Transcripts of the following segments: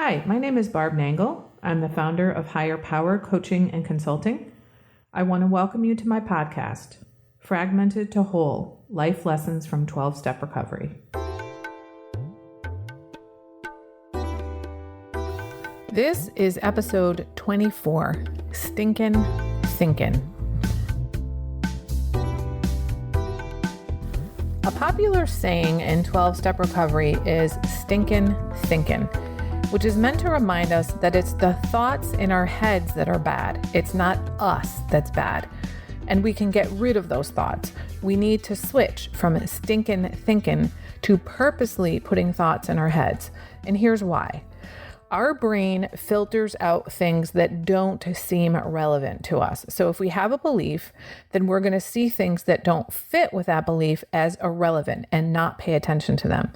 Hi, my name is Barb Nangle. I'm the founder of Higher Power Coaching and Consulting. I want to welcome you to my podcast, Fragmented to Whole, Life Lessons from 12-Step Recovery. This is episode 24, Stinkin Thinkin. A popular saying in 12-Step Recovery is Stinkin Thinkin, which is meant to remind us that it's the thoughts in our heads that are bad. It's not us that's bad. And we can get rid of those thoughts. We need to switch from stinkin' thinking to purposely putting thoughts in our heads. And here's why. Our brain filters out things that don't seem relevant to us. So if we have a belief, then we're going to see things that don't fit with that belief as irrelevant and not pay attention to them.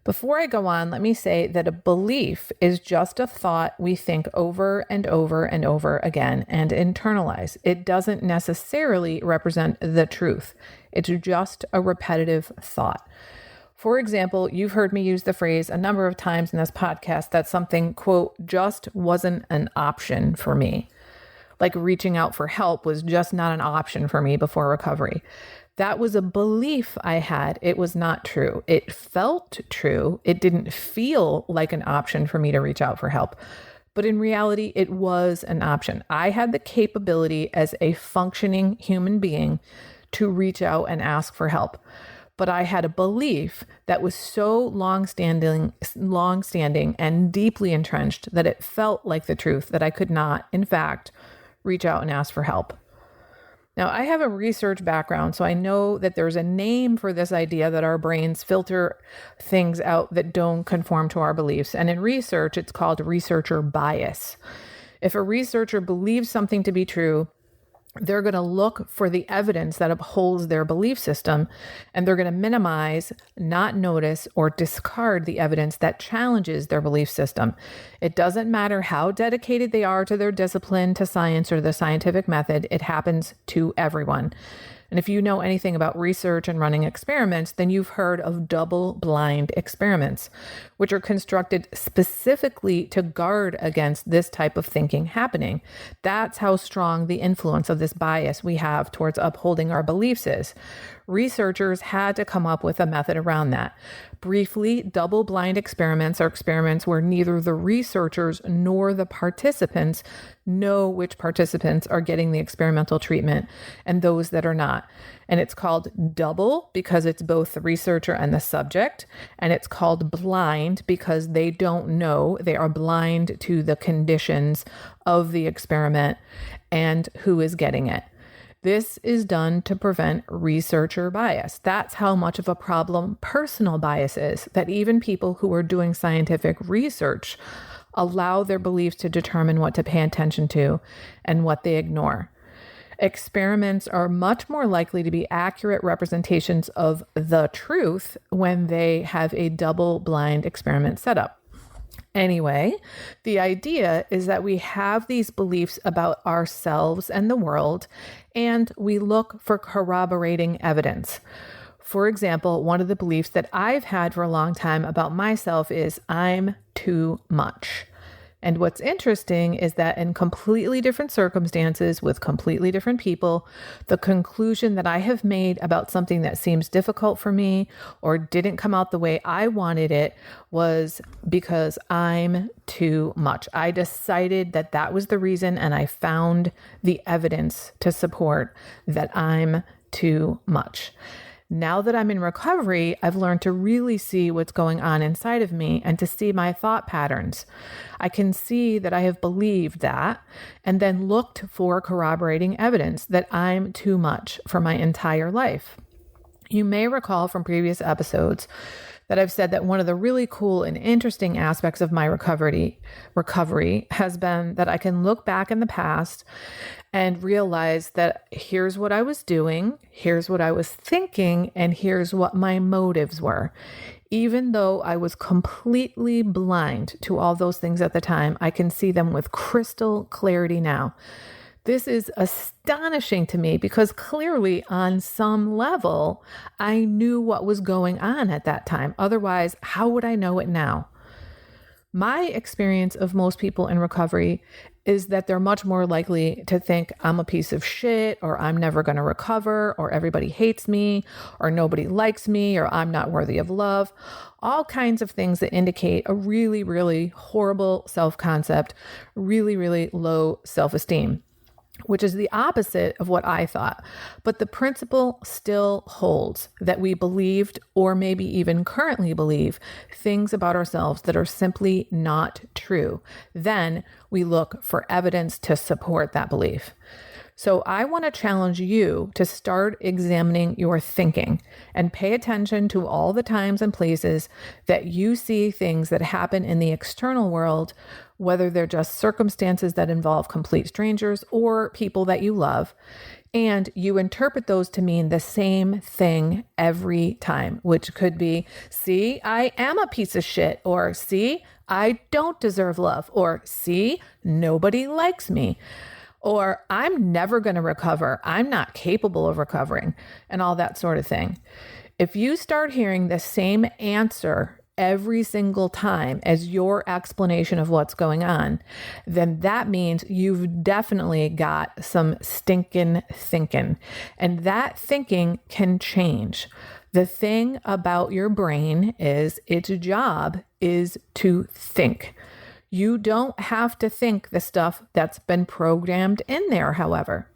Before I go on, let me say that a belief is just a thought we think over and over and over again and internalize. It doesn't necessarily represent the truth. It's just a repetitive thought. For example, you've heard me use the phrase a number of times in this podcast that something, quote, just wasn't an option for me. Like reaching out for help was just not an option for me before recovery. That was a belief I had. It was not true. It felt true. It didn't feel like an option for me to reach out for help. But in reality, it was an option. I had the capability as a functioning human being to reach out and ask for help. But I had a belief that was so long-standing and deeply entrenched that it felt like the truth that I could not, in fact, reach out and ask for help. Now, I have a research background, so I know that there's a name for this idea that our brains filter things out that don't conform to our beliefs. And in research, it's called researcher bias. If a researcher believes something to be true, they're going to look for the evidence that upholds their belief system, and they're going to minimize, not notice, or discard the evidence that challenges their belief system. It doesn't matter how dedicated they are to their discipline, to science, or the scientific method. It happens to everyone. And if you know anything about research and running experiments, then you've heard of double-blind experiments, which are constructed specifically to guard against this type of thinking happening. That's how strong the influence of this bias we have towards upholding our beliefs is. Researchers had to come up with a method around that. Briefly, double-blind experiments are experiments where neither the researchers nor the participants know which participants are getting the experimental treatment and those that are not. And it's called double because it's both the researcher and the subject. And it's called blind because they don't know. They are blind to the conditions of the experiment and who is getting it. This is done to prevent researcher bias. That's how much of a problem personal bias is, that even people who are doing scientific research allow their beliefs to determine what to pay attention to and what they ignore. Experiments are much more likely to be accurate representations of the truth when they have a double-blind experiment setup. Anyway, the idea is that we have these beliefs about ourselves and the world, and we look for corroborating evidence. For example, one of the beliefs that I've had for a long time about myself is I'm too much. And what's interesting is that in completely different circumstances with completely different people, the conclusion that I have made about something that seems difficult for me or didn't come out the way I wanted it was because I'm too much. I decided that that was the reason, and I found the evidence to support that I'm too much. Now that I'm in recovery, I've learned to really see what's going on inside of me and to see my thought patterns. I can see that I have believed that and then looked for corroborating evidence that I'm too much for my entire life. You may recall from previous episodes that I've said that one of the really cool and interesting aspects of my recovery has been that I can look back in the past and realize that here's what I was doing, here's what I was thinking, and here's what my motives were. Even though I was completely blind to all those things at the time, I can see them with crystal clarity now. This is astonishing to me because clearly on some level, I knew what was going on at that time. Otherwise, how would I know it now? My experience of most people in recovery is that they're much more likely to think I'm a piece of shit, or I'm never going to recover, or everybody hates me, or nobody likes me, or I'm not worthy of love. All kinds of things that indicate a really, really horrible self-concept, really, really low self-esteem, which is the opposite of what I thought. But the principle still holds that we believed, or maybe even currently believe, things about ourselves that are simply not true. Then we look for evidence to support that belief. So I want to challenge you to start examining your thinking and pay attention to all the times and places that you see things that happen in the external world, whether they're just circumstances that involve complete strangers or people that you love, and you interpret those to mean the same thing every time, which could be, see, I am a piece of shit, or see, I don't deserve love, or see, nobody likes me, or I'm never going to recover, I'm not capable of recovering, and all that sort of thing. If you start hearing the same answer every single time as your explanation of what's going on, then that means you've definitely got some stinkin' thinking. And that thinking can change. The thing about your brain is its job is to think. You don't have to think the stuff that's been programmed in there, however.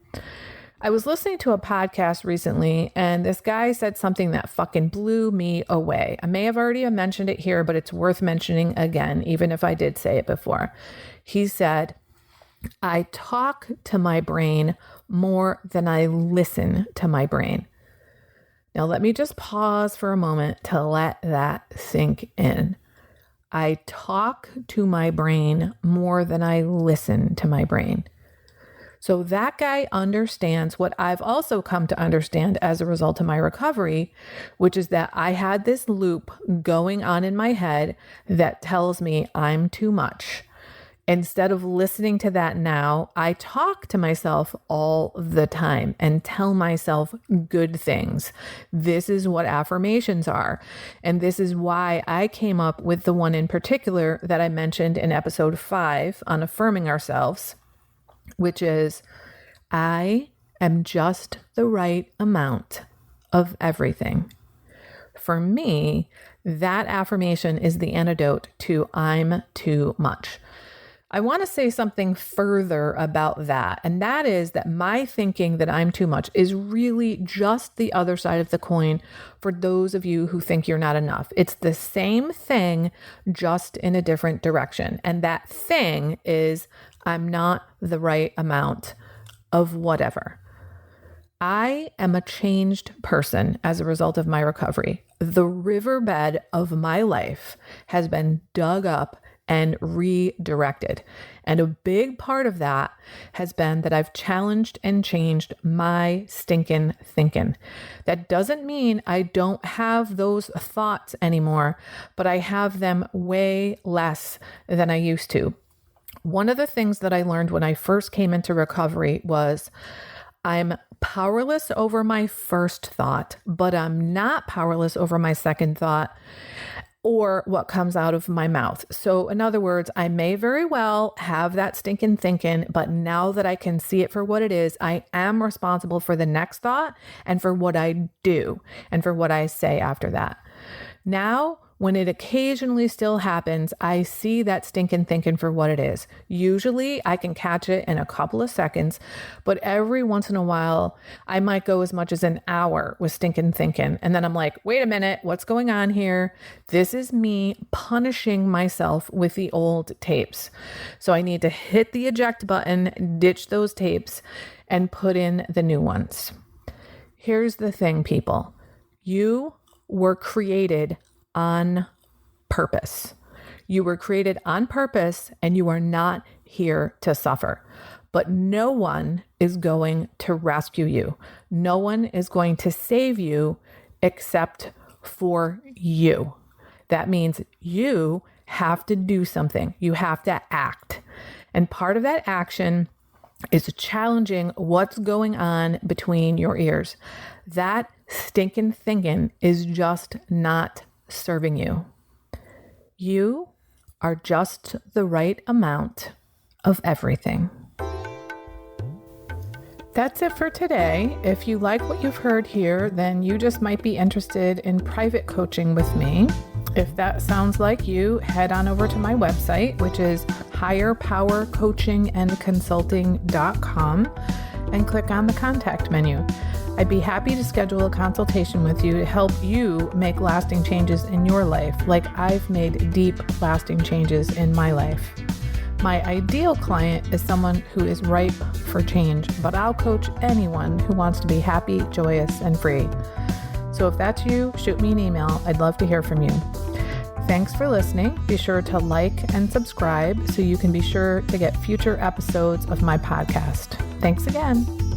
I was listening to a podcast recently, and this guy said something that fucking blew me away. I may have already mentioned it here, but it's worth mentioning again, even if I did say it before. He said, I talk to my brain more than I listen to my brain. Now, let me just pause for a moment to let that sink in. I talk to my brain more than I listen to my brain. So that guy understands what I've also come to understand as a result of my recovery, which is that I had this loop going on in my head that tells me I'm too much. Instead of listening to that now, I talk to myself all the time and tell myself good things. This is what affirmations are. And this is why I came up with the one in particular that I mentioned in episode 5 on affirming ourselves, which is, I am just the right amount of everything. For me, that affirmation is the antidote to I'm too much. I want to say something further about that, and that is that my thinking that I'm too much is really just the other side of the coin for those of you who think you're not enough. It's the same thing, just in a different direction. And that thing is, I'm not the right amount of whatever. I am a changed person as a result of my recovery. The riverbed of my life has been dug up and redirected. And a big part of that has been that I've challenged and changed my stinkin' thinking. That doesn't mean I don't have those thoughts anymore, but I have them way less than I used to. One of the things that I learned when I first came into recovery was I'm powerless over my first thought, but I'm not powerless over my second thought or what comes out of my mouth. So in other words, I may very well have that stinking thinking, but now that I can see it for what it is, I am responsible for the next thought and for what I do and for what I say after that. Now, when it occasionally still happens, I see that stinking thinking for what it is. Usually I can catch it in a couple of seconds, but every once in a while, I might go as much as an hour with stinking thinking. And then I'm like, wait a minute, what's going on here? This is me punishing myself with the old tapes. So I need to hit the eject button, ditch those tapes, and put in the new ones. Here's the thing, people. You were created on purpose. You were created on purpose, and you are not here to suffer. But no one is going to rescue you. No one is going to save you except for you. That means you have to do something. You have to act. And part of that action is challenging what's going on between your ears. That stinking thinking is just not serving you. You are just the right amount of everything. That's it for today. If you like what you've heard here, then you just might be interested in private coaching with me. If that sounds like you, head on over to my website, which is higherpowercoachingandconsulting.com, and click on the contact menu. I'd be happy to schedule a consultation with you to help you make lasting changes in your life, like I've made deep, lasting changes in my life. My ideal client is someone who is ripe for change, but I'll coach anyone who wants to be happy, joyous, and free. So if that's you, shoot me an email. I'd love to hear from you. Thanks for listening. Be sure to like and subscribe so you can be sure to get future episodes of my podcast. Thanks again.